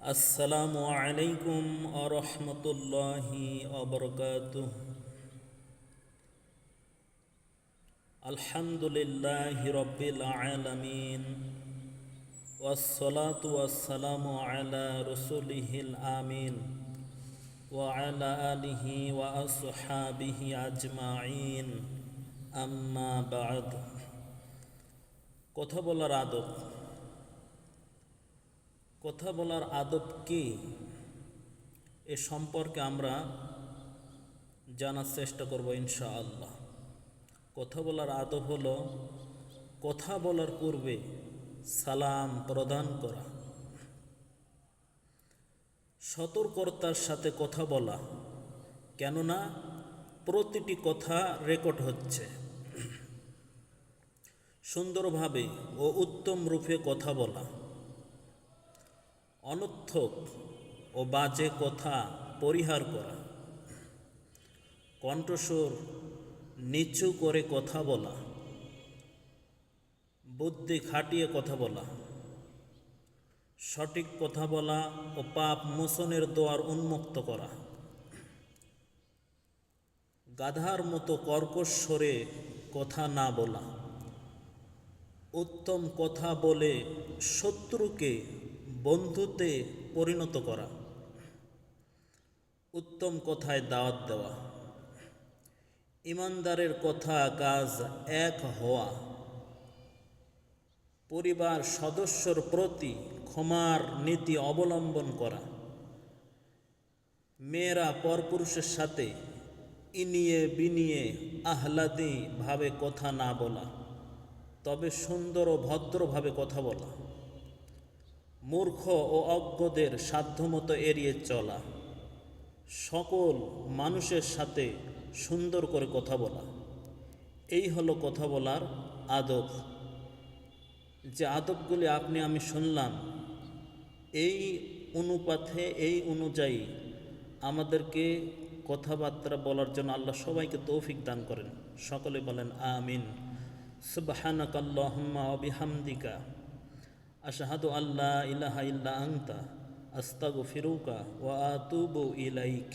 আসসালামু আলাইকুম আরহামতুল্লাহি আবরকাতুহ। আলহামদুলিল্লাহি রব্বিল আলামিন ওয়াসসালাতু ওয়াসসালামু আলা রাসূলিহিল আমিন ওয়া আলা আলিহি ওয়া আসহাবিহি আজমাইন, আম্মা বা'দ। কথা বলার আদব। কথা বলার আদব কি এ সম্পর্কে আমরা জানার চেষ্টা করব ইনশাআল্লাহ। কথা বলার আদব হলো কথা বলার পূর্বে সালাম প্রদান করা, সতর্কতার সাথে কথা বলা, কেননা প্রতিটি কথা রেকর্ড হচ্ছে। সুন্দরভাবে ও উত্তম রূপে কথা বলা, অনর্থক ও বাজে কথা পরিহার করা, কণ্ঠস্বর নিচু করে কথা বলা, বুদ্ধি খাটিয়ে কথা বলা, সঠিক কথা বলা ও পাপ মোচনের দোয়ার উন্মুক্ত করা, গাধার মতো কর্কশ স্বরে কথা না বলা, উত্তম কথা বলে শত্রুকে বন্ধুতে পরিণত করা, উত্তম কথায় দাওয়াত দেওয়া, ইমানদারের কথা কাজ এক হওয়া, পরিবার সদস্যর প্রতি ক্ষমার নীতি অবলম্বন করা, মেয়েরা পরপুরুষের সাথে ইনিয়ে বিনিয়ে আহ্লাদি ভাবে কথা না বলা, তবে সুন্দর ও ভদ্রভাবে কথা বলা, মূর্খ ও অজ্ঞদের সাধ্যমতো এড়িয়ে চলা, সকল মানুষের সাথে সুন্দর করে কথা বলা। এই হলো কথা বলার আদব। যে আদবগুলি আপনি আমি শুনলাম, এই অনুপাতে এই অনুযায়ী আমাদেরকে কথাবার্তা বলার জন্য আল্লাহ সবাইকে তৌফিক দান করেন। সকলে বলেন আমিন। সুবহানাকাল্লাহুম্মা ওয়া বিহামদিকা আশহাদু আল্লা ইলাহা ইল্লা আনতা আস্তাগফিরুকা ওয়া আতুবু ইলাইক।